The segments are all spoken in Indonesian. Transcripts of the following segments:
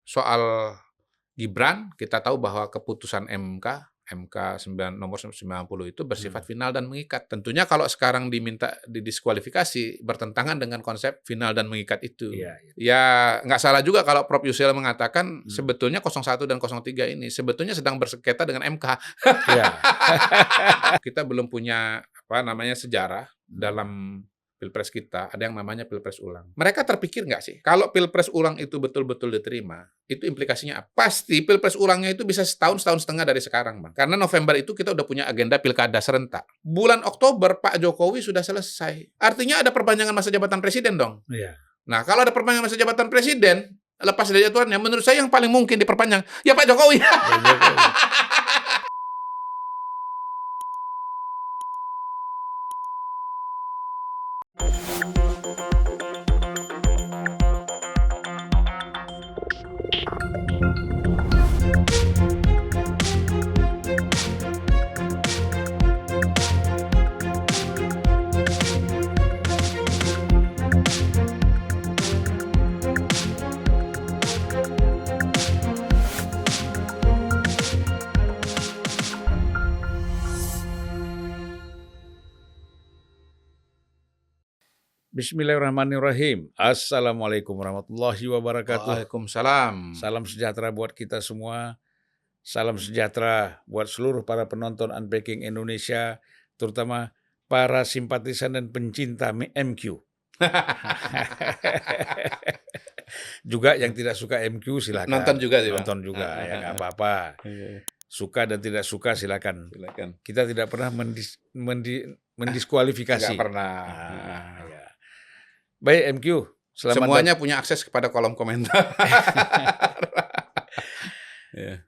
soal Gibran, kita tahu bahwa keputusan MK nomor 90 itu bersifat Hmm. final dan mengikat. Tentunya kalau sekarang diminta didiskualifikasi, bertentangan dengan konsep final dan mengikat itu. Iya. Ya, nggak salah juga kalau Prof. Yusril mengatakan Hmm. sebetulnya 01 dan 03 ini sebetulnya sedang bersengketa dengan MK. Iya. Kita belum punya sejarah dalam Pilpres kita, ada yang namanya Pilpres ulang. Mereka terpikir nggak sih, kalau Pilpres ulang itu betul-betul diterima, itu implikasinya apa? Pasti Pilpres ulangnya itu bisa setahun setengah dari sekarang, Bang. Karena November itu kita udah punya agenda pilkada serentak. Bulan Oktober Pak Jokowi sudah selesai. Artinya ada perpanjangan masa jabatan presiden dong. Iya. Nah, kalau ada perpanjangan masa jabatan presiden, lepas dari aturannya, menurut saya yang paling mungkin diperpanjang, ya Pak Jokowi. Bismillahirrahmanirrahim. Assalamualaikum warahmatullahi wabarakatuh. Waalaikumsalam. Salam sejahtera buat kita semua. Salam sejahtera buat seluruh para penonton Unpacking Indonesia, terutama para simpatisan dan pencinta MQ. Juga yang tidak suka MQ silakan. Nonton juga sih, Bang. Nonton juga, ya nggak apa-apa. Suka dan tidak suka silakan. Kita tidak pernah mendiskualifikasi. Nggak pernah. Ya. Baik MQ, Semuanya punya akses kepada kolom komentar.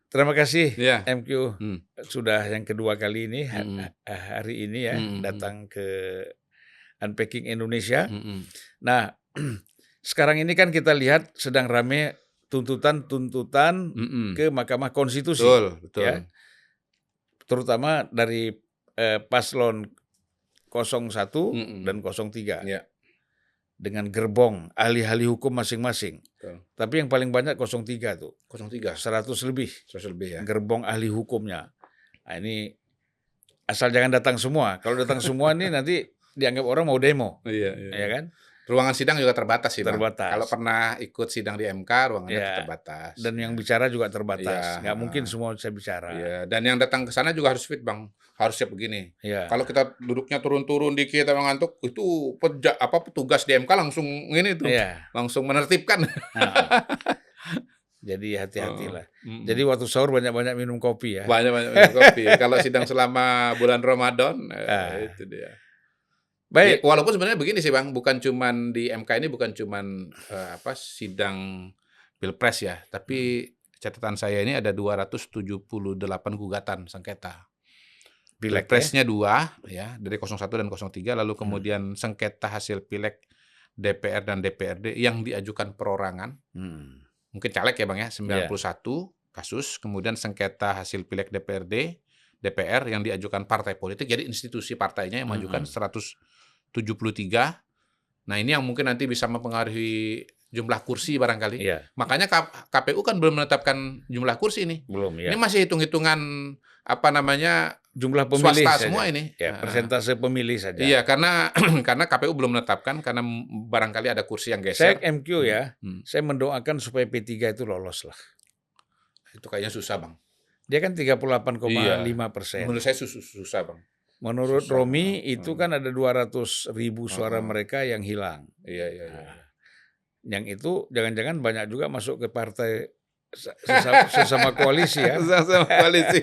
Terima kasih Ya. MQ sudah yang kedua kali ini hari ini ya datang ke Unpacking Indonesia. Nah, sekarang ini kan kita lihat sedang rame tuntutan ke Mahkamah Konstitusi. Betul. Ya. Terutama dari paslon 01 dan 03. Ya. Dengan gerbong ahli-ahli hukum masing-masing. Tapi yang paling banyak 03 tuh. 03. 100 lebih Ya. gerbong ahli hukumnya. Nah, ini asal jangan datang semua. Kalau datang semua nih nanti dianggap orang mau demo. Iya. Ya kan? Ruangan sidang juga terbatas sih, Bang. Terbatas. Kalau pernah ikut sidang di MK, ruangannya terbatas. Dan yang bicara juga terbatas. Nggak mungkin semua bisa bicara. Iya. Dan yang datang ke sana juga harus fit, Bang. Harus siap begini. Iya. Kalau kita duduknya turun-turun dikit atau ngantuk, itu petugas di MK langsung ini tuh. Iya. Langsung menertibkan. Jadi hati-hatilah. Jadi waktu sahur banyak-banyak minum kopi ya. Banyak-banyak minum kopi. Kalau sidang selama bulan Ramadan, itu dia. Baik. Ya, walaupun sebenarnya begini sih, Bang, bukan cuman di MK ini bukan cuman sidang Pilpres ya, tapi catatan saya ini ada 278 gugatan sengketa. Pilpresnya 2 ya, dari 01 dan 03, lalu kemudian sengketa hasil Pileg DPR dan DPRD yang diajukan perorangan. Mungkin caleg ya, Bang ya, 91 kasus, kemudian sengketa hasil Pileg DPRD, DPR yang diajukan partai politik, jadi institusi partainya yang mengajukan 173. Nah, ini yang mungkin nanti bisa mempengaruhi jumlah kursi barangkali. Iya. Makanya KPU kan belum menetapkan jumlah kursi ini. Belum ya. Ini masih hitung-hitungan jumlah pemilih swasta saja. semua ini. Ya, persentase pemilih saja. Iya, karena KPU belum menetapkan karena barangkali ada kursi yang geser. Saya MQ ya. Saya mendoakan supaya P3 itu lolos lah. Itu kayaknya susah, Bang. Dia kan 38,5%. Menurut saya susah, Bang. Menurut Romi itu kan ada 200.000 suara mereka yang hilang. Iya. Yang itu jangan-jangan banyak juga masuk ke partai sesama koalisi ya. Sesama koalisi.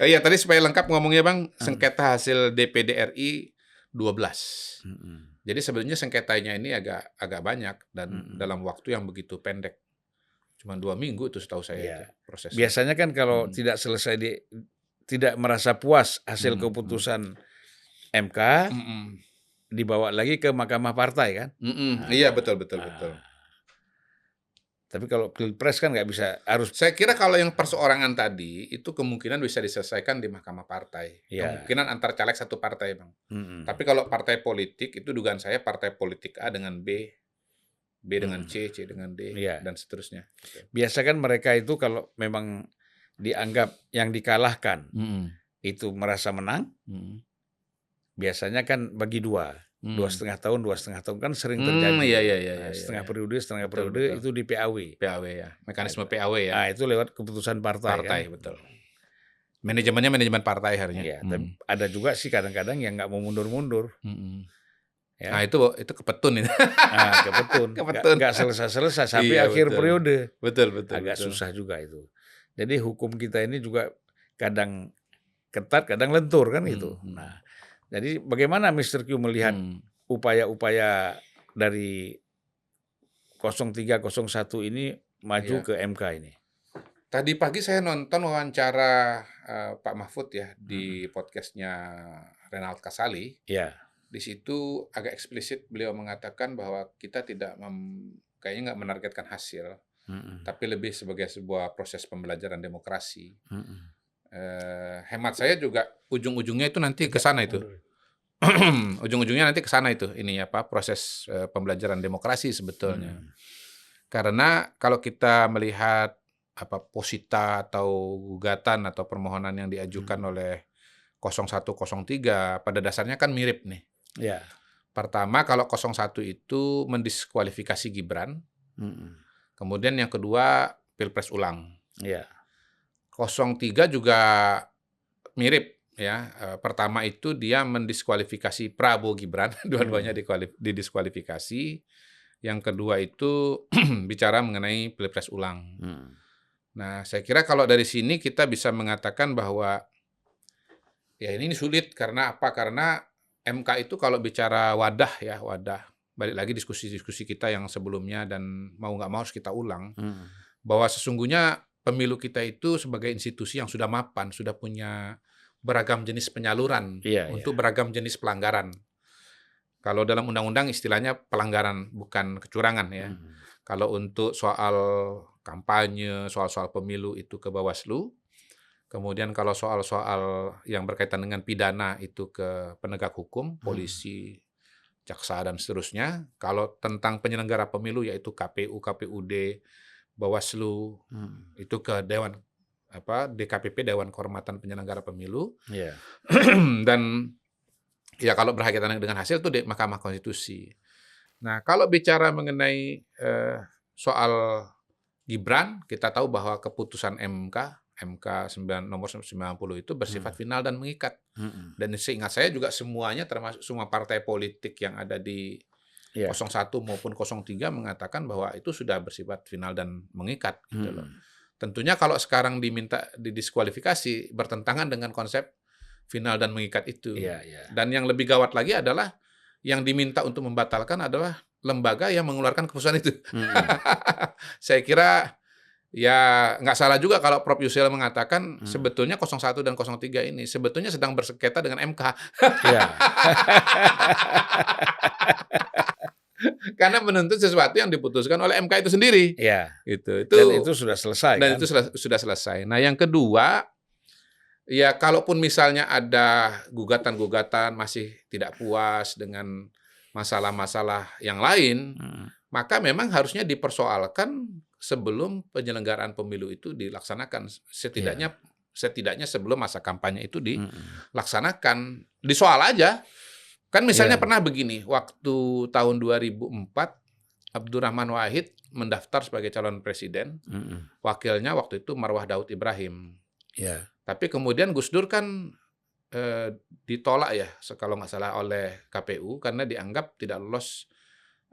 Iya, tadi supaya lengkap ngomongnya, Bang, sengketa hasil DPD RI 12. Jadi sebenarnya sengketanya ini agak banyak dan dalam waktu yang begitu pendek. Cuma 2 minggu itu setahu saya prosesnya. Biasanya kan kalau tidak selesai tidak merasa puas hasil keputusan MK, dibawa lagi ke Mahkamah Partai kan? Iya, betul. Tapi kalau Pilpres kan nggak bisa, harus. Saya kira kalau yang perseorangan tadi, itu kemungkinan bisa diselesaikan di Mahkamah Partai. Kemungkinan antar caleg satu partai, Bang. Tapi kalau partai politik, itu dugaan saya partai politik A dengan B B dengan C, C dengan D, Iya. dan seterusnya. Gitu. Biasa kan mereka itu kalau memang dianggap yang dikalahkan itu merasa menang, biasanya kan bagi 2. 2,5 tahun, 2,5 tahun kan sering terjadi. Iya. Setengah Betul, periode betul. itu di PAW. PAW ya, mekanisme PAW ya. Nah, itu lewat keputusan partai kan. Partai, betul. Manajemennya manajemen partai harusnya. Iya, tapi ada juga sih kadang-kadang yang nggak mau mundur-mundur. Ya. Nah, itu kepetun itu. Nah, kepetun. Kepetun. Nggak selesai-selesai sampai Iya, akhir betul. periode. Betul. Agak susah juga itu. Jadi hukum kita ini juga kadang ketat, kadang lentur kan gitu. Nah, jadi bagaimana Mr. Q melihat upaya-upaya dari 0301 ini maju ke MK ini? Tadi pagi saya nonton wawancara Pak Mahfud ya di podcastnya Renald Kasali. Ya. Di situ agak eksplisit beliau mengatakan bahwa kita tidak kayaknya nggak menargetkan hasil, tapi lebih sebagai sebuah proses pembelajaran demokrasi. Hemat saya juga ujung-ujungnya itu nanti ke sana itu. Ujung-ujungnya nanti ke sana itu, proses pembelajaran demokrasi sebetulnya. Karena kalau kita melihat posita atau gugatan atau permohonan yang diajukan oleh 0103 pada dasarnya kan mirip nih. Ya. Pertama, kalau 01 itu mendiskualifikasi Gibran. Kemudian yang kedua, Pilpres ulang. Ya. 03 juga mirip ya. Pertama itu dia mendiskualifikasi Prabowo Gibran, dua-duanya didiskualifikasi. Yang kedua itu bicara mengenai Pilpres ulang. Nah, saya kira kalau dari sini kita bisa mengatakan bahwa ya ini sulit karena apa? Karena MK itu kalau bicara wadah, balik lagi diskusi-diskusi kita yang sebelumnya dan mau nggak mau harus kita ulang, bahwa sesungguhnya pemilu kita itu sebagai institusi yang sudah mapan, sudah punya beragam jenis penyaluran untuk beragam jenis pelanggaran. Kalau dalam undang-undang istilahnya pelanggaran, bukan kecurangan ya. Kalau untuk soal kampanye, soal-soal pemilu itu ke Bawaslu. Kemudian kalau soal-soal yang berkaitan dengan pidana itu ke penegak hukum, polisi, jaksa, dan seterusnya. Kalau tentang penyelenggara pemilu yaitu KPU, KPUD, Bawaslu, itu ke DKPP, Dewan Kehormatan Penyelenggara Pemilu. Dan ya kalau berkaitan dengan hasil itu di Mahkamah Konstitusi. Nah, kalau bicara mengenai soal Gibran, kita tahu bahwa keputusan MK nomor 90 itu bersifat final dan mengikat. Dan seingat saya juga semuanya, termasuk semua partai politik yang ada di 01 maupun 03 mengatakan bahwa itu sudah bersifat final dan mengikat. Gitu loh. Tentunya kalau sekarang diminta didiskualifikasi, bertentangan dengan konsep final dan mengikat itu. Dan yang lebih gawat lagi adalah yang diminta untuk membatalkan adalah lembaga yang mengeluarkan keputusan itu. Saya kira ya nggak salah juga kalau Prof. Yusril mengatakan sebetulnya 01 dan 03 ini sebetulnya sedang bersengketa dengan MK. Karena menuntut sesuatu yang diputuskan oleh MK itu sendiri. Gitu. Dan itu sudah selesai. Dan itu sudah selesai. Nah, yang kedua, ya kalaupun misalnya ada gugatan-gugatan masih tidak puas dengan masalah-masalah yang lain, maka memang harusnya dipersoalkan sebelum penyelenggaraan pemilu itu dilaksanakan. Setidaknya sebelum masa kampanye itu dilaksanakan. Disoal aja. Kan misalnya pernah begini, waktu tahun 2004, Abdurrahman Wahid mendaftar sebagai calon presiden, wakilnya waktu itu Marwah Daud Ibrahim. Tapi kemudian Gus Dur kan ditolak ya, kalau nggak salah oleh KPU, karena dianggap tidak lolos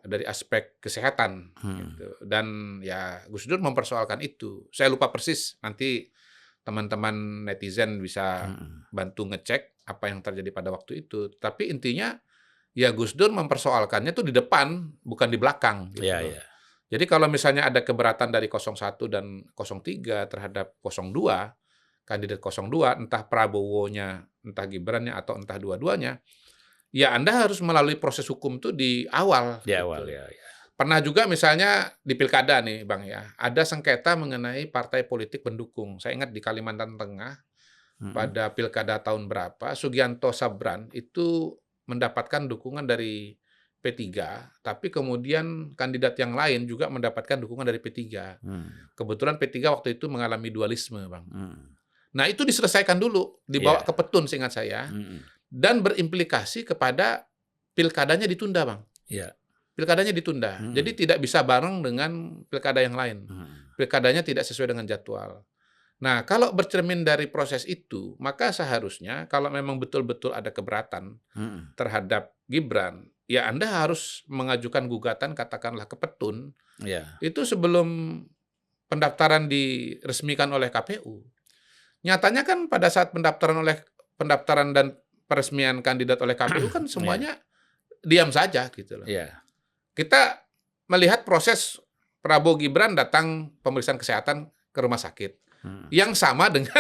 dari aspek kesehatan. Gitu. Dan ya Gus Dur mempersoalkan itu. Saya lupa persis, nanti teman-teman netizen bisa bantu ngecek apa yang terjadi pada waktu itu. Tapi intinya ya Gus Dur mempersoalkannya tuh di depan, bukan di belakang. Gitu. Jadi kalau misalnya ada keberatan dari 01 dan 03 terhadap 02, kandidat 02, entah Prabowo-nya, entah Gibran-nya, atau entah dua-duanya, ya Anda harus melalui proses hukum itu di awal. Pernah juga misalnya di Pilkada nih Bang ya, ada sengketa mengenai partai politik pendukung. Saya ingat di Kalimantan Tengah, pada Pilkada tahun berapa, Sugianto Sabran itu mendapatkan dukungan dari P3, tapi kemudian kandidat yang lain juga mendapatkan dukungan dari P3. Kebetulan P3 waktu itu mengalami dualisme, Bang. Nah, itu diselesaikan dulu, dibawa ke Petun seingat saya, dan berimplikasi kepada pilkadanya ditunda, Bang. Pilkadanya ditunda. Jadi tidak bisa bareng dengan pilkada yang lain. Pilkadanya tidak sesuai dengan jadwal. Nah, kalau bercermin dari proses itu, maka seharusnya kalau memang betul-betul ada keberatan terhadap Gibran, ya Anda harus mengajukan gugatan katakanlah ke Petun, itu sebelum pendaftaran diresmikan oleh KPU. Nyatanya kan pada saat pendaftaran dan peresmian kandidat oleh KPU kan semuanya diam saja gitu loh. Kita melihat proses Prabowo Gibran datang pemeriksaan kesehatan ke rumah sakit. Yang sama dengan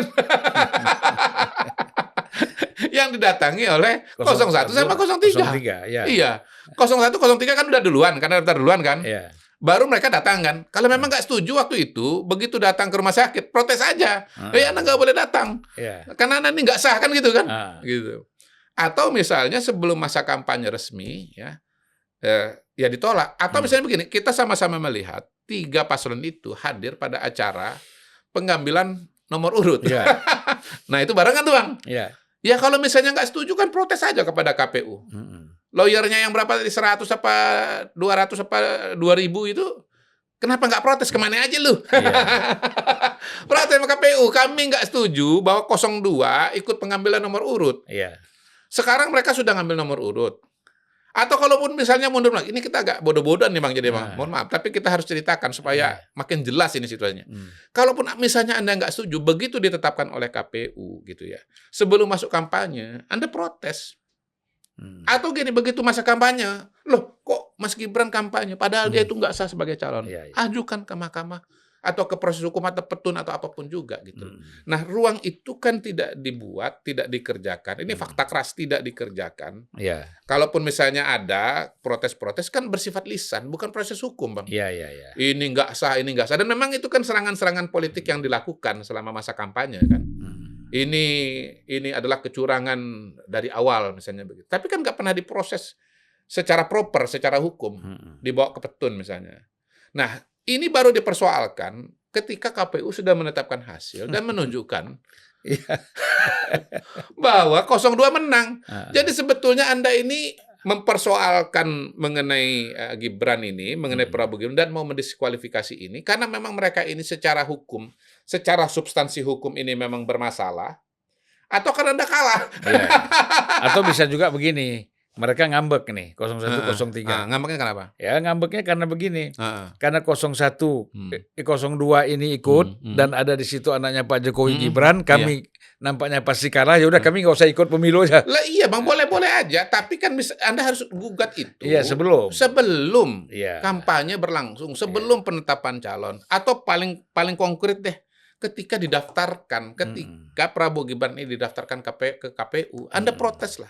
yang didatangi oleh 01 sama 03. Iya. 01, 03 kan udah duluan, karena daftar duluan kan. Baru mereka datang kan. Kalau memang nggak setuju waktu itu, begitu datang ke rumah sakit, protes aja. Anda nggak boleh datang. Karena Anda ini nggak sah kan gitu kan. Gitu. Atau misalnya sebelum masa kampanye resmi, ya ditolak. Atau misalnya begini, kita sama-sama melihat 3 paslon itu hadir pada acara pengambilan nomor urut. Nah, itu barengan tuh, Bang. Ya kalau misalnya nggak setuju kan protes aja kepada KPU. Lawyernya yang berapa tadi, 100 apa 200 apa 2000 itu, kenapa nggak protes? Kemana aja lu? Protes sama KPU, kami nggak setuju bahwa 02 ikut pengambilan nomor urut. Sekarang mereka sudah ngambil nomor urut. Atau kalaupun misalnya mundur lagi, ini kita agak bodoh-bodohan nih Bang, jadi Bang, mohon maaf, tapi kita harus ceritakan supaya makin jelas ini situasinya. Kalaupun misalnya Anda nggak setuju, begitu ditetapkan oleh KPU gitu ya, sebelum masuk kampanye, Anda protes. Atau gini, begitu masa kampanye, loh kok Mas Gibran kampanye, padahal dia itu nggak sah sebagai calon. Ajukan ke mahkamah, atau ke proses hukum atau Petun atau apapun juga gitu. Nah, ruang itu kan tidak dibuat, tidak dikerjakan. Ini fakta keras, tidak dikerjakan. Kalaupun misalnya ada protes-protes kan bersifat lisan, bukan proses hukum, Bang. Ini nggak sah, ini nggak sah. Dan memang itu kan serangan-serangan politik yang dilakukan selama masa kampanye kan. Ini adalah kecurangan dari awal misalnya begitu. Tapi kan nggak pernah diproses secara proper, secara hukum, dibawa ke Petun misalnya. Nah, ini baru dipersoalkan ketika KPU sudah menetapkan hasil dan menunjukkan bahwa 02 menang. Jadi sebetulnya Anda ini mempersoalkan mengenai Gibran ini, mengenai Prabowo Gibran, dan mau mendiskualifikasi ini karena memang mereka ini secara hukum, secara substansi hukum ini memang bermasalah, atau karena Anda kalah. Atau bisa juga begini, mereka ngambek nih 01, 03. Ngambeknya kenapa? Ya ngambeknya karena begini, karena 01, 02 ini ikut dan ada di situ anaknya Pak Jokowi Gibran, kami nampaknya pasti kalah, ya udah kami nggak usah ikut pemilu aja. Lah iya Bang, boleh-boleh aja, tapi kan Anda harus gugat itu. Sebelum kampanye berlangsung, sebelum penetapan calon, atau paling konkret deh, ketika didaftarkan, ketika Prabowo Gibran ini didaftarkan ke KPU, Anda protes lah.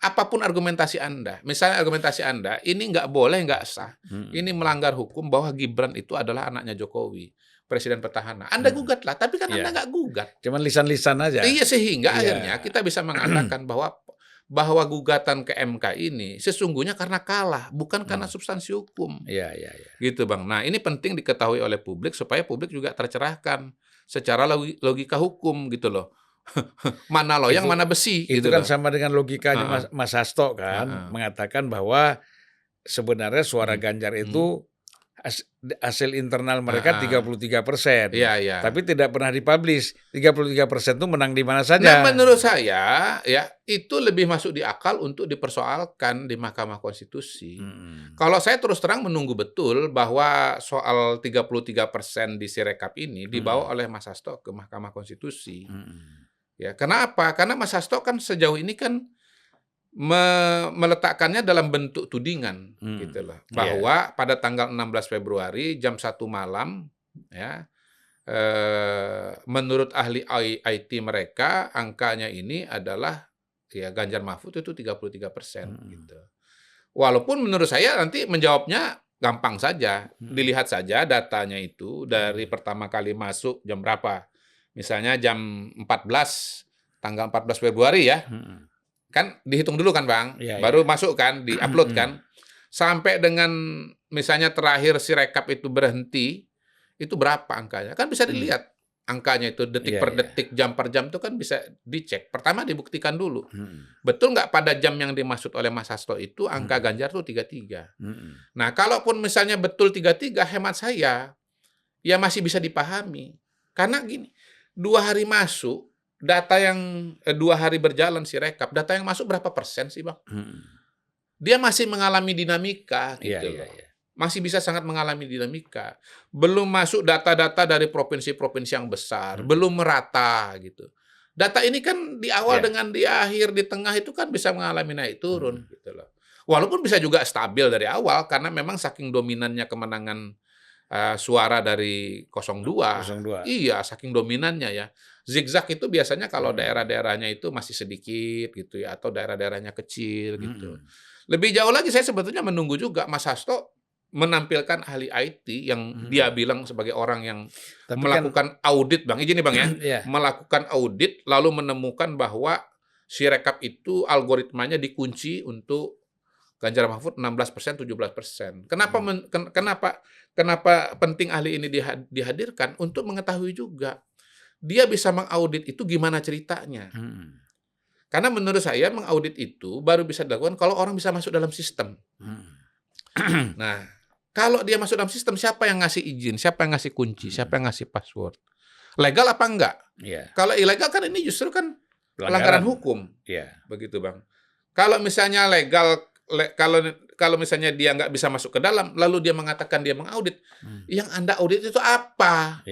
Apapun argumentasi Anda. Misalnya argumentasi Anda, ini nggak boleh, nggak sah. Ini melanggar hukum bahwa Gibran itu adalah anaknya Jokowi, presiden petahana. Anda gugat lah, tapi kan Anda nggak gugat. Cuman lisan-lisan aja. Iya, sehingga akhirnya kita bisa mengatakan bahwa gugatan ke MK ini sesungguhnya karena kalah, bukan karena substansi hukum. Gitu Bang. Nah, ini penting diketahui oleh publik supaya publik juga tercerahkan secara logika hukum gitu loh. Mana loyang, mana besi. Itu gitu kan loh. sama dengan logikanya Mas Hasto kan, mengatakan bahwa sebenarnya suara Ganjar itu hasil internal mereka 33%. Tapi tidak pernah dipublish. 33% itu menang di mana saja. Nah, menurut saya ya itu lebih masuk di akal untuk dipersoalkan di Mahkamah Konstitusi. Kalau saya terus terang menunggu betul bahwa soal 33% di Sirekap ini dibawa oleh Mas Hasto ke Mahkamah Konstitusi. Ya, kenapa? Karena Mas Hasto kan sejauh ini kan meletakkannya dalam bentuk tudingan gitu loh, bahwa pada tanggal 16 Februari jam 1 malam ya, menurut ahli IT mereka angkanya ini adalah ya Ganjar Mahfud itu 33% gitu. Walaupun menurut saya nanti menjawabnya gampang saja, dilihat saja datanya itu dari pertama kali masuk jam berapa, misalnya jam 14 tanggal 14 Februari ya. Kan dihitung dulu kan Bang, baru masuk kan, di-upload kan. sampai dengan misalnya terakhir Sirekap itu berhenti, itu berapa angkanya? Kan bisa dilihat angkanya itu detik per detik, jam per jam itu kan bisa dicek. Pertama dibuktikan dulu. Betul nggak pada jam yang dimaksud oleh Mas Hasto itu angka Ganjar tuh 33. Nah, kalaupun misalnya betul 33, hemat saya ya masih bisa dipahami. Karena gini, 2 hari masuk, data yang 2 hari berjalan Sirekap, data yang masuk berapa persen sih, Bang? Dia masih mengalami dinamika gitu loh. Masih bisa sangat mengalami dinamika. Belum masuk data-data dari provinsi-provinsi yang besar, belum merata gitu. Data ini kan di awal dengan di akhir, di tengah itu kan bisa mengalami naik turun gitu loh. Walaupun bisa juga stabil dari awal karena memang saking dominannya kemenangan suara dari 02. Iya, saking dominannya ya. Zigzag itu biasanya kalau daerah-daerahnya itu masih sedikit gitu ya, atau daerah-daerahnya kecil gitu. Lebih jauh lagi saya sebetulnya menunggu juga Mas Hasto menampilkan ahli IT yang dia bilang sebagai orang yang melakukan audit, Bang. Izin nih, Bang ya. Melakukan audit lalu menemukan bahwa Sirekap itu algoritmanya dikunci untuk Ganjar Mahfud 16%, 17%. Kenapa penting ahli ini dihadirkan? Untuk mengetahui juga dia bisa mengaudit itu gimana ceritanya. Karena menurut saya mengaudit itu baru bisa dilakukan kalau orang bisa masuk dalam sistem. Nah, kalau dia masuk dalam sistem, siapa yang ngasih izin, siapa yang ngasih kunci, siapa yang ngasih password? Legal apa enggak? Kalau ilegal kan ini justru kan pelanggaran hukum. Begitu, Bang. Kalau misalnya legal, kalau misalnya dia nggak bisa masuk ke dalam, lalu dia mengatakan dia mengaudit, yang Anda audit itu apa?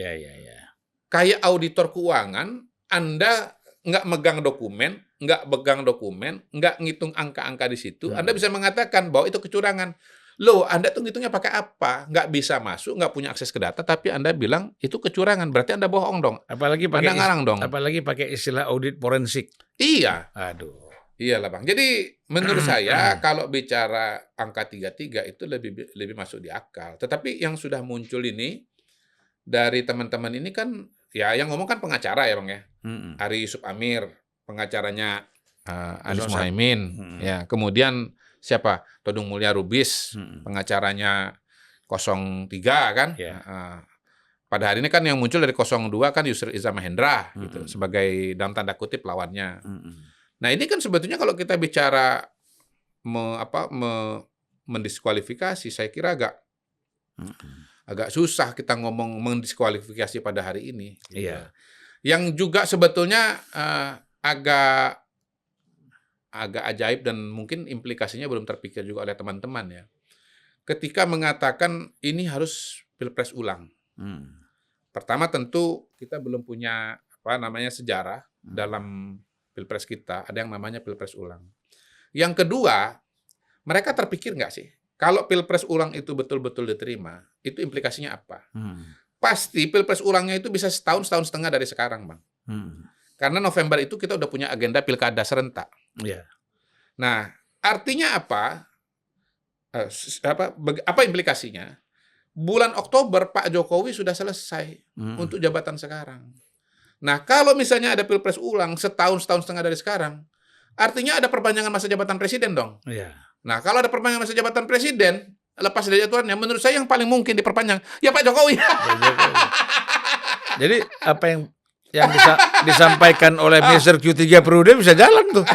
Kayak auditor keuangan, Anda nggak megang dokumen, nggak ngitung angka-angka di situ, Anda bisa mengatakan bahwa itu kecurangan. Loh, Anda tuh ngitungnya pakai apa? Nggak bisa masuk, nggak punya akses ke data, tapi Anda bilang itu kecurangan. Berarti Anda bohong dong. Apalagi Anda ngarang dong. Apalagi pakai istilah audit forensik. Iya. Aduh. Iyalah, Bang. Jadi menurut saya kalau bicara angka 33 itu lebih masuk di akal. Tetapi yang sudah muncul ini dari teman-teman ini kan ya yang ngomong kan pengacara ya, Bang ya. Ari Yusuf Amir, pengacaranya Anies Mohaimin, ya. Kemudian siapa? Todung Mulya Lubis, pengacaranya 03 kan. Pada hari ini kan yang muncul dari 02 kan Yusril Iza Mahendra gitu sebagai dalam tanda kutip lawannya. Nah, ini kan sebetulnya kalau kita bicara mendiskualifikasi, saya kira agak susah kita ngomong mendiskualifikasi pada hari ini. Gitu. Iya. Yang juga sebetulnya agak ajaib dan mungkin implikasinya belum terpikir juga oleh teman-teman ya. Ketika mengatakan ini harus pilpres ulang. Pertama tentu kita belum punya sejarah dalam pilpres kita, ada yang namanya pilpres ulang. Yang kedua, mereka terpikir nggak sih, kalau pilpres ulang itu betul-betul diterima, itu implikasinya apa? Pasti pilpres ulangnya itu bisa setahun setengah dari sekarang, Bang. Karena November itu kita udah punya agenda pilkada serentak. Nah, artinya apa? Apa implikasinya? Bulan Oktober Pak Jokowi sudah selesai untuk jabatan sekarang. Nah, kalau misalnya ada pilpres ulang setahun setengah dari sekarang, artinya ada perpanjangan masa jabatan presiden dong. Nah, kalau ada perpanjangan masa jabatan presiden, lepas dari aturannya, menurut saya yang paling mungkin diperpanjang, ya Pak Jokowi. Jadi, apa yang bisa disampaikan oleh Mr. Q3 periode bisa jalan tuh.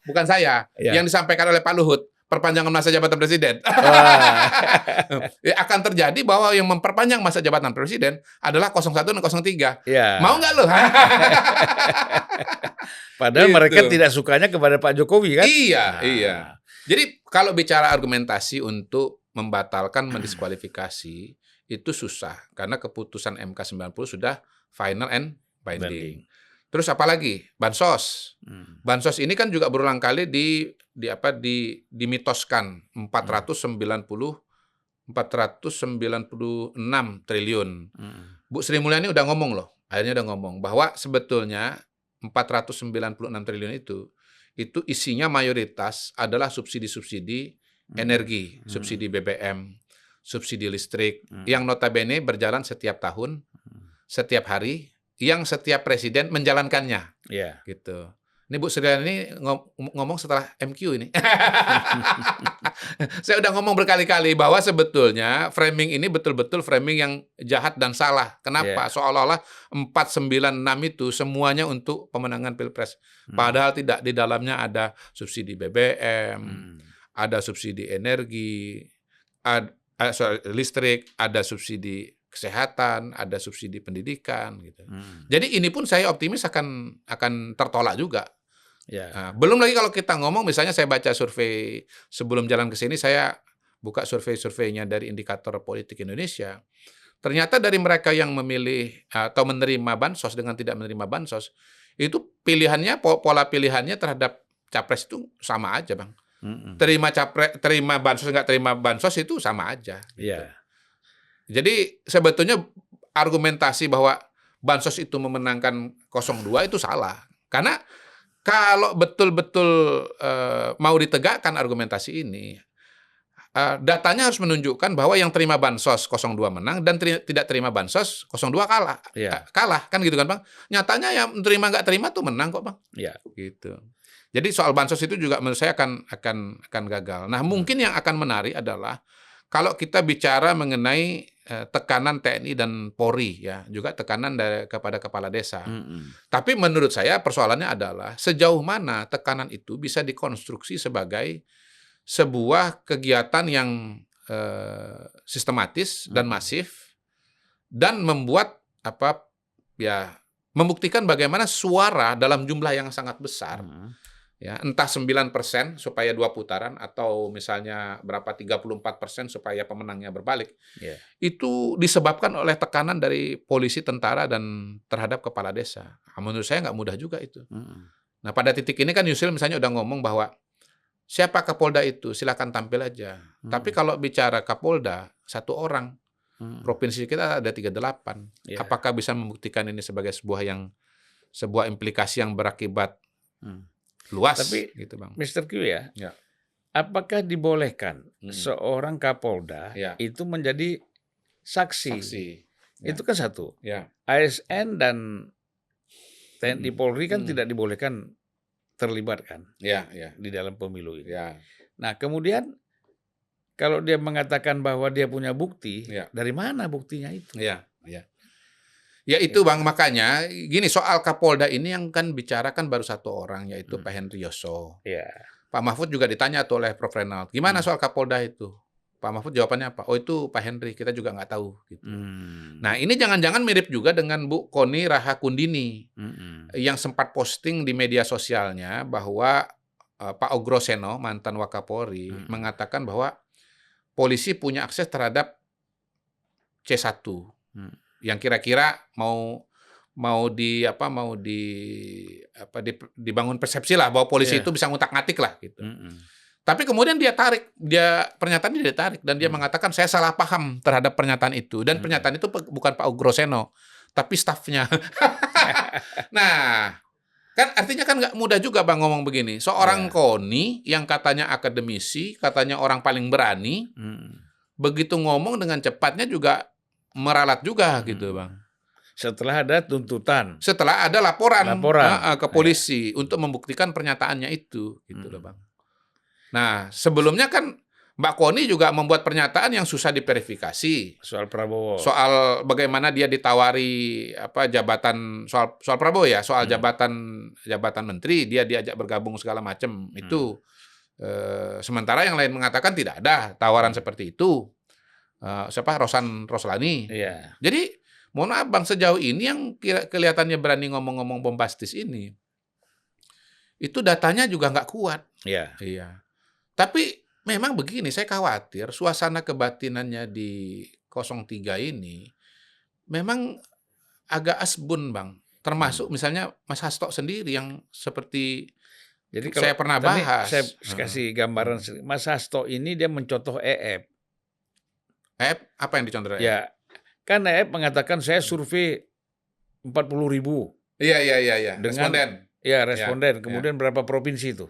Bukan saya, yang disampaikan oleh Pak Luhut. Perpanjangan masa jabatan presiden. Akan terjadi bahwa yang memperpanjang masa jabatan presiden adalah 01 dan 03. Mau nggak lo? Padahal mereka tidak sukanya kepada Pak Jokowi kan? Iya. Jadi kalau bicara argumentasi untuk membatalkan, mendiskualifikasi, itu susah. Karena keputusan MK 90 sudah final and binding. Terus apalagi? Bansos. Bansos ini kan juga berulang kali dimitoskan 496 triliun. Bu Sri Mulyani udah ngomong loh, akhirnya udah ngomong bahwa sebetulnya 496 triliun itu isinya mayoritas adalah subsidi-subsidi energi, subsidi BBM, subsidi listrik, yang notabene berjalan setiap tahun, setiap hari, yang setiap presiden menjalankannya, gitu. Ini Bu Sri ini ngomong setelah MQ ini. Saya udah ngomong berkali-kali bahwa sebetulnya framing ini betul-betul framing yang jahat dan salah. Kenapa? Iya. Seolah-olah 496 itu semuanya untuk pemenangan Pilpres. Padahal tidak, di dalamnya ada subsidi BBM, ada subsidi energi, listrik, ada subsidi kesehatan, ada subsidi pendidikan gitu. Jadi ini pun saya optimis akan tertolak juga. Ya. Belum lagi kalau kita ngomong, misalnya saya baca survei sebelum jalan ke sini, saya buka survei-surveinya dari Indikator Politik Indonesia. Ternyata dari mereka yang memilih atau menerima bansos dengan tidak menerima bansos, itu pilihannya, pola pilihannya terhadap capres itu sama aja, Bang. Terima bansos nggak terima bansos itu sama aja. Gitu. Iya. Jadi sebetulnya argumentasi bahwa bansos itu memenangkan 02 itu salah. Karena kalau betul-betul mau ditegakkan argumentasi ini, datanya harus menunjukkan bahwa yang terima bansos 02 menang dan tidak terima bansos 02 kalah. Iya. Kalah kan gitu kan, Bang. Nyatanya yang terima nggak terima tuh menang kok, Bang. Iya. Gitu. Jadi soal bansos itu juga menurut saya akan gagal. Nah, mungkin yang akan menarik adalah kalau kita bicara mengenai tekanan TNI dan Polri, ya, juga tekanan kepada kepala desa. Tapi menurut saya persoalannya adalah sejauh mana tekanan itu bisa dikonstruksi sebagai sebuah kegiatan yang sistematis dan masif dan membuat membuktikan bagaimana suara dalam jumlah yang sangat besar. Ya, entah 9% supaya 2 putaran atau misalnya berapa 34% supaya pemenangnya berbalik. Yeah. Itu disebabkan oleh tekanan dari polisi, tentara dan terhadap kepala desa. Menurut saya nggak mudah juga itu. Nah, pada titik ini kan Yusril misalnya udah ngomong bahwa siapa Kapolda itu silakan tampil aja. Tapi kalau bicara Kapolda, 1 orang. Provinsi kita ada 38. Yeah. Apakah bisa membuktikan ini sebagai sebuah implikasi yang berakibat luas? Tapi gitu, Bang. Mr. Q ya, apakah dibolehkan seorang Kapolda itu menjadi saksi? Itu kan satu. ASN dan TNI Polri kan tidak dibolehkan terlibat kan di dalam pemilu ini. Nah, kemudian kalau dia mengatakan bahwa dia punya bukti, dari mana buktinya itu? Ya itu, Bang, makanya gini, soal Kapolda ini yang kan bicara kan baru 1 orang, yaitu Pak Henry Yoso. Pak Mahfud juga ditanya tuh oleh Prof. Reynald, gimana soal Kapolda itu? Pak Mahfud jawabannya apa? Oh, itu Pak Henry, kita juga nggak tahu. Gitu. Nah, ini jangan-jangan mirip juga dengan Bu Koni Rahakundini yang sempat posting di media sosialnya bahwa Pak Ogroseno, mantan Wakapolri, mengatakan bahwa polisi punya akses terhadap C1. Yang kira-kira mau dibangun persepsi lah bahwa polisi itu bisa ngutak-ngatik lah gitu. Tapi kemudian pernyataannya dia tarik dan dia mengatakan saya salah paham terhadap pernyataan itu, dan pernyataan itu bukan Pak Ogroseno tapi stafnya. Nah, kan artinya kan nggak mudah juga, Bang, ngomong begini. Seorang Koni yang katanya akademisi, katanya orang paling berani, begitu ngomong dengan cepatnya juga meralat juga gitu, Bang. Setelah ada tuntutan. Setelah ada laporan ke polisi untuk membuktikan pernyataannya itu, gitu loh, Bang. Nah, sebelumnya kan Mbak Koni juga membuat pernyataan yang susah diverifikasi. Soal Prabowo. Soal bagaimana dia ditawari jabatan, soal Prabowo ya, soal jabatan menteri, dia diajak bergabung segala macam itu. Sementara yang lain mengatakan tidak ada tawaran seperti itu. Rosan Roslani. Jadi mohon maaf, Bang, sejauh ini yang kelihatannya berani ngomong-ngomong bombastis ini, itu datanya juga nggak kuat. Tapi memang begini, saya khawatir suasana kebatinannya di 03 ini memang agak asbun, Bang. Termasuk misalnya Mas Hasto sendiri yang seperti saya pernah bahas. Saya kasih gambaran, Mas Hasto ini dia mencontoh EF. Apa yang dicontoh? Ya, kan EF mengatakan saya survei 40.000. Iya. Responden. Ya, responden. Kemudian berapa provinsi itu?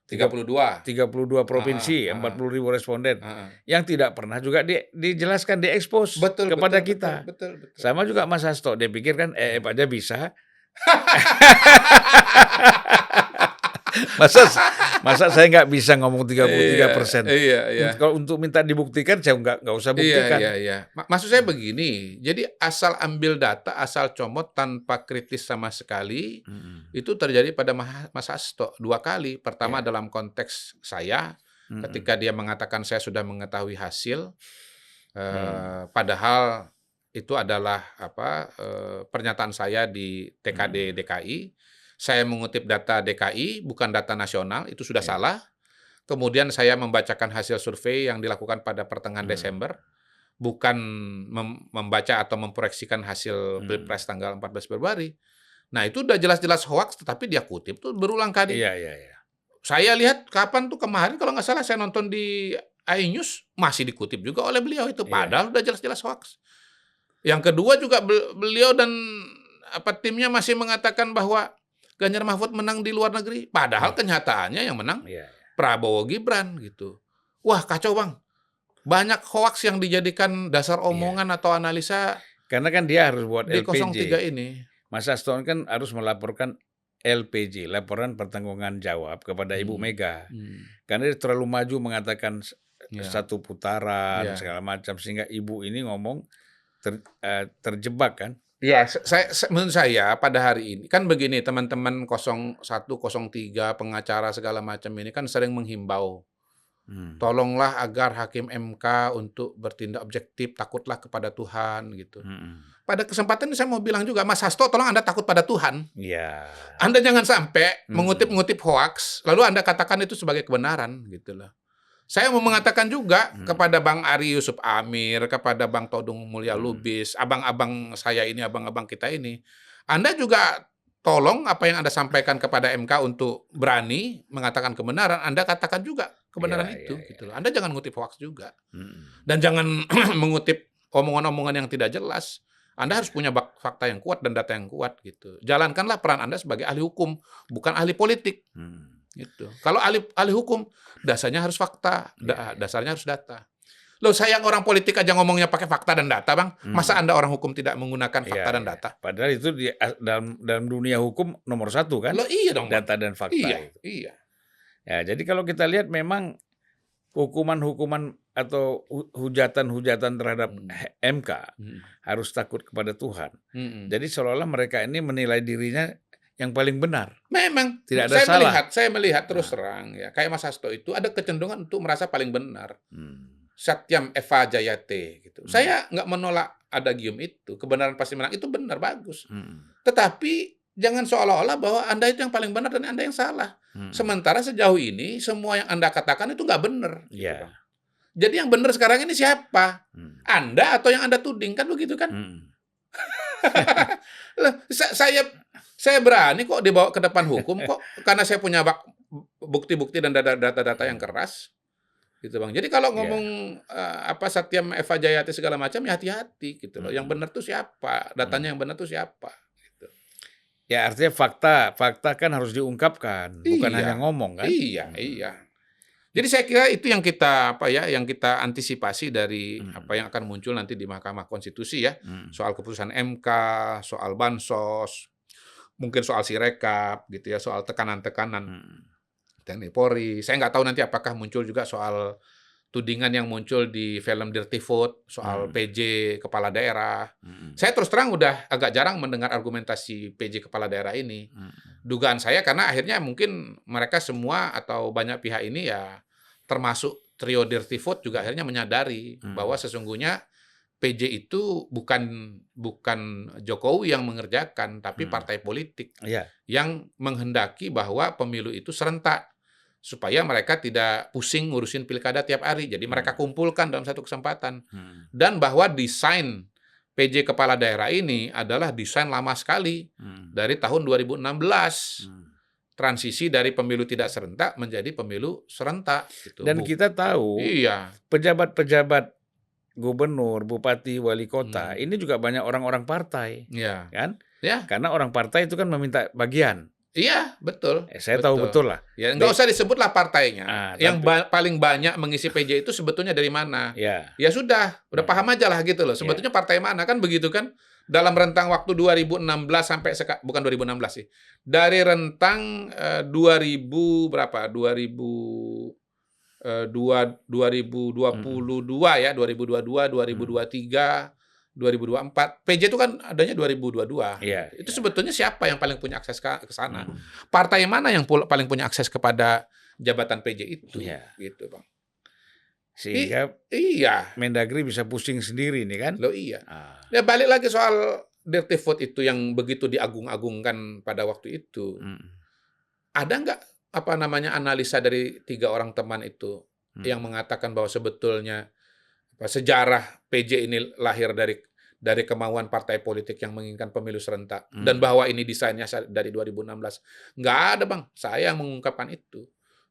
32 provinsi, 40.000 responden. Yang tidak pernah juga dijelaskan, diekspos kepada kita. Betul. Sama juga Mas Hasto, dia pikir kan EF aja bisa. Masa masa saya nggak bisa ngomong 33%. Iya. Kalau untuk minta dibuktikan saya nggak usah buktikan. Iya. Maksud saya begini, jadi asal ambil data, asal comot tanpa kritis sama sekali, itu terjadi pada Mas Hasto 2 kali. Pertama dalam konteks saya, ketika dia mengatakan saya sudah mengetahui hasil, padahal itu adalah pernyataan saya di TKD DKI. Saya mengutip data DKI, bukan data nasional, itu sudah salah. Kemudian saya membacakan hasil survei yang dilakukan pada pertengahan Desember, bukan membaca atau memproyeksikan hasil Pilpres tanggal 14 Februari. Nah, itu udah jelas-jelas hoax, tetapi dia kutip tuh berulang kali. Iya. Saya lihat kapan tuh kemarin, kalau nggak salah saya nonton di iNews, masih dikutip juga oleh beliau itu, padahal udah jelas-jelas hoax. Yang kedua juga beliau dan timnya masih mengatakan bahwa Ganjar Mahfud menang di luar negeri, padahal kenyataannya yang menang Prabowo Gibran gitu. Wah, kacau Bang. Banyak hoaks yang dijadikan dasar omongan atau analisa. Karena kan dia harus buat di LPG. 03 ini. Mas Hasto kan harus melaporkan LPG, laporan pertanggungjawaban jawab kepada Ibu Mega. Karena dia terlalu maju mengatakan satu putaran segala macam, sehingga Ibu ini ngomong terjebak kan. Ya, menurut saya pada hari ini, kan begini teman-teman 01, 03, pengacara segala macam ini kan sering menghimbau. Tolonglah agar hakim MK untuk bertindak objektif, takutlah kepada Tuhan gitu. Pada kesempatan ini saya mau bilang juga, Mas Hasto, tolong Anda takut pada Tuhan. Iya. Anda jangan sampai mengutip-ngutip hoaks, lalu Anda katakan itu sebagai kebenaran gitu loh. Saya mau mengatakan juga kepada Bang Ari Yusuf Amir, kepada Bang Todung Mulya Lubis, abang-abang saya ini, abang-abang kita ini, Anda juga tolong apa yang Anda sampaikan kepada MK untuk berani mengatakan kebenaran, Anda katakan juga kebenaran itu. Gitu loh. Anda jangan ngutip hoaks juga. Dan jangan mengutip omongan-omongan yang tidak jelas. Anda harus punya fakta yang kuat dan data yang kuat gitu. Jalankanlah peran Anda sebagai ahli hukum, bukan ahli politik. Gitu. Kalau ahli hukum, dasarnya harus fakta, dasarnya harus data. Loh, saya yang orang politik aja ngomongnya pakai fakta dan data, Bang. Masa Anda orang hukum tidak menggunakan fakta dan data? Padahal itu dalam dunia hukum nomor 1 kan? Loh, iya dong, data dan fakta. Iya. Ya, jadi kalau kita lihat memang hukuman-hukuman atau hujatan-hujatan terhadap MK harus takut kepada Tuhan. Jadi seolah-olah mereka ini menilai dirinya yang paling benar. Memang. Tidak ada salah. Saya melihat terus terang ya, kayak Mas Hasto itu ada kecenderungan untuk merasa paling benar. Satyam Eva Jayate gitu. Saya nggak menolak adagium itu, kebenaran pasti menang, itu benar, bagus. Tetapi jangan seolah-olah bahwa Anda itu yang paling benar dan Anda yang salah. Sementara sejauh ini semua yang Anda katakan itu nggak benar. Gitu. Jadi yang benar sekarang ini siapa? Anda atau yang Anda tuding, kan begitu kan? Saya berani kok dibawa ke depan hukum kok, karena saya punya bukti-bukti dan data-data yang keras. Gitu Bang. Jadi kalau ngomong Satyam Eva Jayate segala macam, ya hati-hati gitu loh. Yang benar tuh siapa? Datanya yang benar tuh siapa? Gitu. Ya artinya fakta kan harus diungkapkan, bukan hanya ngomong kan? Iya. Jadi saya kira itu yang kita yang kita antisipasi dari apa yang akan muncul nanti di Mahkamah Konstitusi ya. Soal keputusan MK, soal bansos, mungkin soal Sirekap gitu ya, soal tekanan-tekanan TNI Polri. Saya nggak tahu nanti apakah muncul juga soal tudingan yang muncul di film Dirty Food, soal PJ kepala daerah. Saya terus terang udah agak jarang mendengar argumentasi PJ kepala daerah ini. Dugaan saya karena akhirnya mungkin mereka semua atau banyak pihak ini ya, termasuk trio Dirty Food juga akhirnya menyadari bahwa sesungguhnya PJ itu bukan Jokowi yang mengerjakan, tapi partai politik yang menghendaki bahwa pemilu itu serentak, supaya mereka tidak pusing ngurusin pilkada tiap hari. Jadi mereka kumpulkan dalam satu kesempatan. Dan bahwa desain PJ kepala daerah ini adalah desain lama sekali, dari tahun 2016. Transisi dari pemilu tidak serentak menjadi pemilu serentak. Gitu. Dan kita tahu pejabat-pejabat gubernur, bupati, wali kota, ini juga banyak orang-orang partai. Kan? Karena orang partai itu kan meminta bagian. Iya, betul. Saya tahu betul lah. Ya, nggak usah disebutlah partainya. Yang paling banyak mengisi PJ itu sebetulnya dari mana? Ya sudah paham aja lah gitu loh. Sebetulnya partai mana, kan begitu kan? dalam rentang waktu 2016 sampai bukan 2016 sih. Dari rentang 2000 berapa? 2022 ya, 2022, 2023, 2024. PJ itu kan adanya 2022. Iya, Itu iya. sebetulnya siapa yang paling punya akses ke sana? Hmm. Partai mana yang paling punya akses kepada jabatan PJ itu? Iya. Gitu, Bang. Sehingga Iya. Mendagri bisa pusing sendiri nih kan? Loh iya. Ah. Ya balik lagi soal dirty vote itu yang begitu diagung-agungkan pada waktu itu. Hmm. Ada nggak analisa dari 3 orang teman itu yang mengatakan bahwa sebetulnya sejarah PJ ini lahir dari kemauan partai politik yang menginginkan pemilu serentak dan bahwa ini desainnya dari 2016? Nggak ada, Bang. Saya yang mengungkapkan itu.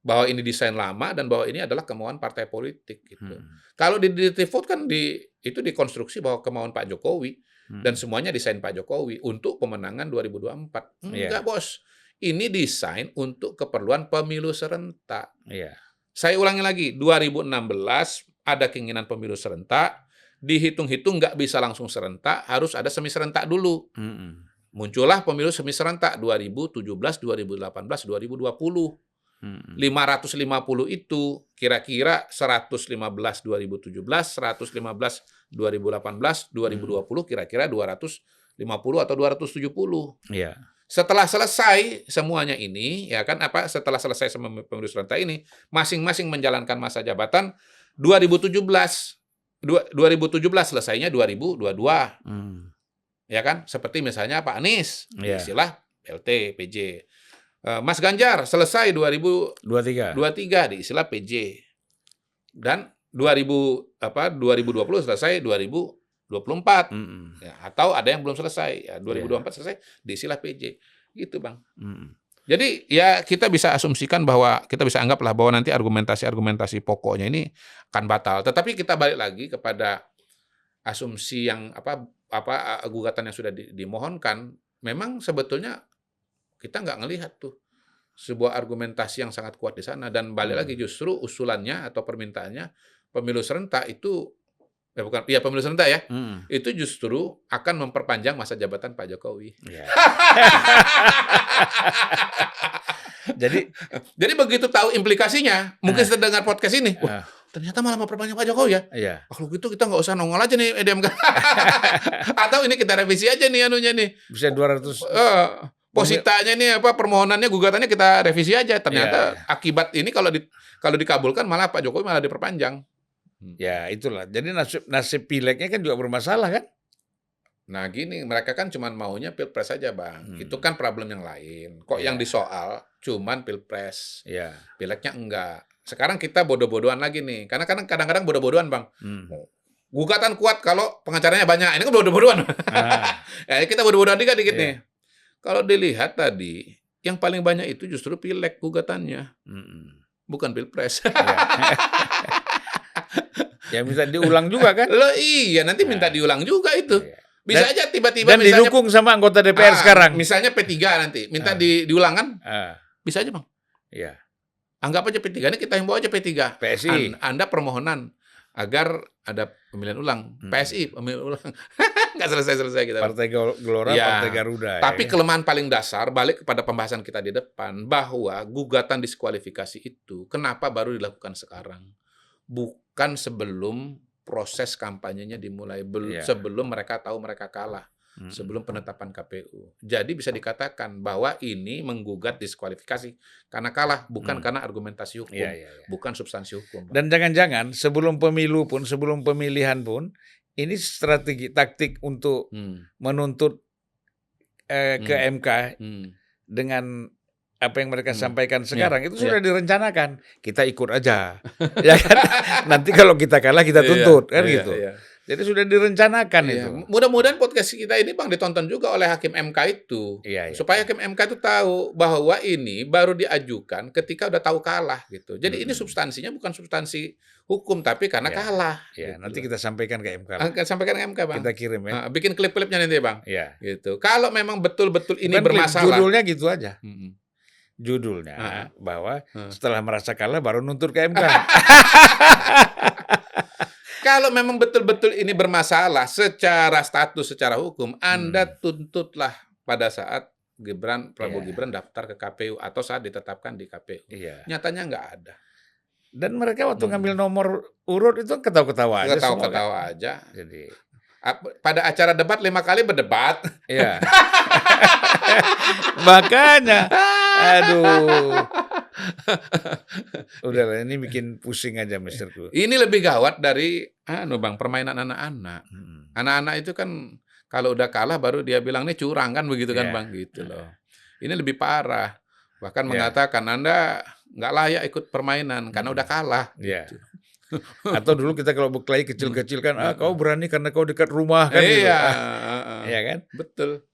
Bahwa ini desain lama dan bahwa ini adalah kemauan partai politik gitu. Kalau di dirty vote kan itu dikonstruksi bahwa kemauan Pak Jokowi dan semuanya desain Pak Jokowi untuk pemenangan 2024. Enggak, Bos. Ini desain untuk keperluan pemilu serentak. Iya. Saya ulangi lagi, 2016 ada keinginan pemilu serentak, dihitung-hitung nggak bisa langsung serentak, harus ada semi serentak dulu. Muncullah pemilu semi serentak 2017, 2018, 2020. 550 itu kira-kira 115 2017, 115 2018, 2020 kira-kira 250 atau 270. Iya. Setelah selesai semuanya ini, ya kan setelah selesai pemilu serentak ini, masing-masing menjalankan masa jabatan 2017 selesainya 2022. Ya kan? Seperti misalnya Pak Anies, istilah PLT, PJ. Mas Ganjar selesai 2023 di istilah PJ. Dan 2020 selesai 2024. Ya, atau ada yang belum selesai, ya 2024 selesai di istilah PJ. Gitu, Bang. Jadi ya kita bisa asumsikan bahwa kita bisa anggaplah bahwa nanti argumentasi pokoknya ini akan batal. Tetapi kita balik lagi kepada asumsi yang gugatan yang sudah dimohonkan, memang sebetulnya kita nggak ngelihat tuh sebuah argumentasi yang sangat kuat di sana. Dan balik lagi justru usulannya atau permintaannya pemilu serentak itu pemilu serentak ya, itu justru akan memperpanjang masa jabatan Pak Jokowi. Yeah. Jadi begitu tahu implikasinya, mungkin setelah dengar podcast ini, wah, ternyata malah memperpanjang Pak Jokowi ya. Iya. Kalau gitu kita nggak usah nongol aja nih EDMK. Atau ini kita revisi aja nih anunya nih. Bisa 200 positanya nih permohonannya, gugatannya kita revisi aja. Ternyata akibat ini kalau dikabulkan malah Pak Jokowi malah diperpanjang. Ya itulah. Jadi nasib pilegnya kan juga bermasalah kan? Nah gini, mereka kan cuma maunya pilpres saja, Bang. Itu kan problem yang lain. Kok yang disoal cuman pilpres, pilegnya enggak. Sekarang kita bodoh-bodohan lagi nih. Karena kadang-kadang bodoh-bodohan, Bang. Gugatan kuat kalau pengacaranya banyak. Ini kan bodoh-bodohan. Kita bodoh-bodohan dikit nih. Kalau dilihat tadi, yang paling banyak itu justru pileg gugatannya. Bukan pilpres. Ya minta diulang juga kan? Loh iya, nanti minta diulang juga itu. Bisa aja tiba-tiba dan misalnya didukung sama anggota DPR sekarang. Misalnya P3 nanti minta diulang kan? Bisa aja, Bang. Iya. Anggap aja P3 ini kita yang bawa aja P3. PSI. Anda permohonan agar ada pemilihan ulang. PSI pemilihan ulang. Nggak selesai-selesai kita. Partai Gelora, Partai Garuda. Tapi kelemahan paling dasar, balik kepada pembahasan kita di depan, bahwa gugatan diskualifikasi itu kenapa baru dilakukan sekarang? Bukan sebelum proses kampanyenya dimulai, sebelum mereka tahu mereka kalah, sebelum penetapan KPU. Jadi bisa dikatakan bahwa ini menggugat diskualifikasi karena kalah, bukan karena argumentasi hukum, bukan substansi hukum. Dan jangan-jangan sebelum pemilu pun, sebelum pemilihan pun, ini strategi taktik untuk menuntut ke MK dengan apa yang mereka sampaikan sekarang itu sudah direncanakan. Kita ikut aja, ya kan? Nanti kalau kita kalah kita tuntut, kan gitu. Jadi sudah direncanakan itu. Mudah-mudahan podcast kita ini, Bang, ditonton juga oleh Hakim MK itu, supaya Hakim MK itu tahu bahwa ini baru diajukan ketika udah tahu kalah gitu. Jadi ini substansinya bukan substansi hukum, tapi karena kalah. Gitu. Nanti kita sampaikan ke MK. Sampaikan ke MK, Bang. Kita kirim ya. Bikin klip-klipnya nanti, Bang. Gitu. Kalau memang betul-betul ini bermasalah. Judulnya gitu aja. Judulnya bahwa setelah merasa kalah baru nuntut ke MK. Kalau memang betul-betul ini bermasalah secara status, secara hukum, Anda tuntutlah pada saat Prabowo Iya. Gibran daftar ke KPU atau saat ditetapkan di KPU. Iya. Nyatanya nggak ada. Dan mereka waktu ngambil nomor urut itu ketawa-ketawa aja semua kan. Ketawa-ketawa aja. Jadi, Pada acara debat 5 kali berdebat. iya. Makanya, aduh. Udahlah, ini bikin pusing aja Misterku. Ini lebih gawat dari Bang, permainan anak-anak. Anak-anak itu kan kalau udah kalah baru dia bilang ini curang kan begitu kan Iya. Bang, gitu loh. Ini lebih parah. Bahkan Iya. mengatakan Anda nggak layak ikut permainan karena udah kalah. Iya. Gitu. Atau dulu kita kalau berkelahi kecil-kecil kan, kau berani karena kau dekat rumah kan gitu. Iya, Iya kan? betul.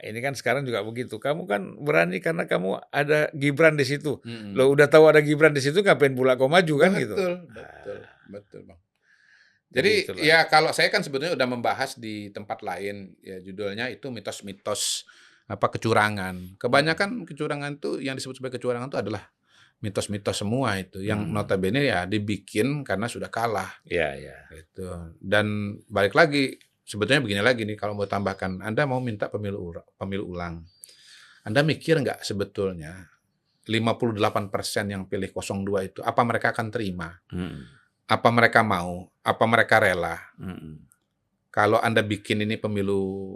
Ini kan sekarang juga begitu. Kamu kan berani karena kamu ada Gibran di situ. Mm-mm. Lo udah tahu ada Gibran di situ, ngapain pula kau maju kan gitu. Betul Bang. Jadi itulah. ya kalau saya kan sebetulnya udah membahas di tempat lain, ya judulnya itu mitos-mitos kecurangan. Kebanyakan kecurangan itu yang disebut sebagai kecurangan itu adalah mitos-mitos semua itu yang notabene ya dibikin karena sudah kalah. Iya, iya. Gitu. Dan balik lagi sebetulnya begini lagi nih kalau mau tambahkan, Anda mau minta pemilu ulang. Anda mikir nggak sebetulnya 58% yang pilih 02 itu apa mereka akan terima? Apa mereka mau? Apa mereka rela? Kalau Anda bikin ini pemilu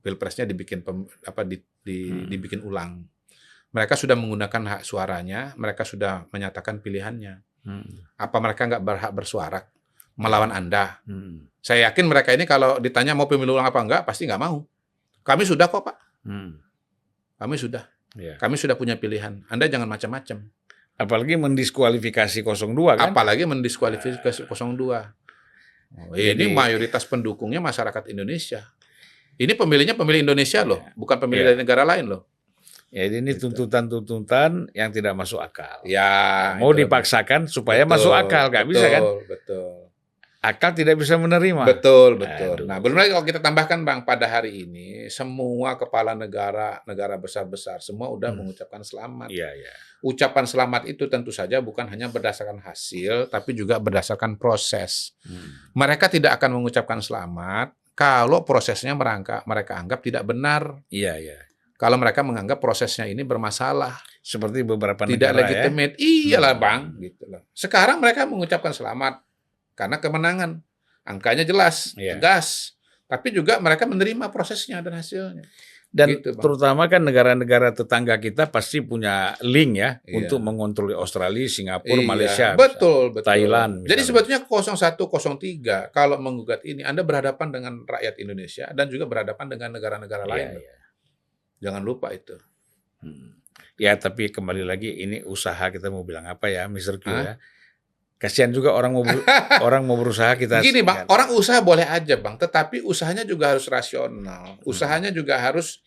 pilpresnya dibikin dibikin ulang. Mereka sudah menggunakan hak suaranya, mereka sudah menyatakan pilihannya. Apa mereka nggak berhak bersuara melawan Anda? Saya yakin mereka ini kalau ditanya mau pemilu ulang apa enggak, pasti nggak mau. Kami sudah kok, Pak. Kami sudah. Iya. Kami sudah punya pilihan. Anda jangan macam-macam. Apalagi mendiskualifikasi 02 kan? Apalagi mendiskualifikasi 02. Ini mayoritas pendukungnya masyarakat Indonesia. Ini pemilihnya pemilih Indonesia loh, bukan pemilih dari negara lain loh. Ya, ini tuntutan-tuntutan yang tidak masuk akal. Ya, mau dipaksakan supaya masuk akal, nggak bisa kan? Betul. Akal tidak bisa menerima. Betul. Aduh. Nah, belum lagi kalau kita tambahkan Bang, pada hari ini semua kepala negara besar-besar semua udah mengucapkan selamat. Iya. Ucapan selamat itu tentu saja bukan hanya berdasarkan hasil, tapi juga berdasarkan proses. Mereka tidak akan mengucapkan selamat kalau prosesnya mereka anggap tidak benar. Iya. Kalau mereka menganggap prosesnya ini bermasalah, seperti beberapa tidak negara legitimate, iyalah Bang, gitu loh. Sekarang mereka mengucapkan selamat karena kemenangan, angkanya jelas, tegas, tapi juga mereka menerima prosesnya dan hasilnya. Dan gitu, Bang. Terutama kan negara-negara tetangga kita pasti punya link ya untuk mengontrol Australia, Singapura, Malaysia, betul. Thailand. Jadi sebetulnya 0103 kalau menggugat ini Anda berhadapan dengan rakyat Indonesia dan juga berhadapan dengan negara-negara lain. Jangan lupa itu. Ya, tapi kembali lagi ini usaha, kita mau bilang apa ya, Mr. Q ya. Kasihan juga orang mau berusaha kita. Gini Bang, orang usaha boleh aja Bang, tetapi usahanya juga harus rasional. Usahanya juga harus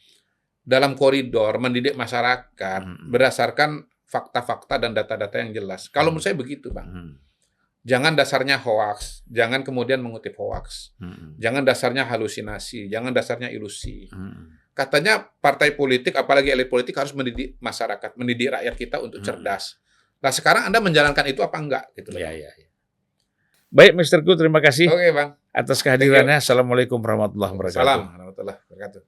dalam koridor mendidik masyarakat berdasarkan fakta-fakta dan data-data yang jelas. Kalau menurut saya begitu Bang. Jangan dasarnya hoaks, jangan kemudian mengutip hoaks. Jangan dasarnya halusinasi, jangan dasarnya ilusi. Katanya partai politik, apalagi elit politik harus mendidik masyarakat, mendidik rakyat kita untuk cerdas. Nah sekarang Anda menjalankan itu apa enggak? Gitu loh. Iya. Baik, Mr. Q, terima kasih Bang. atas kehadirannya. Assalamualaikum warahmatullahi wabarakatuh. Salam warahmatullahi wabarakatuh.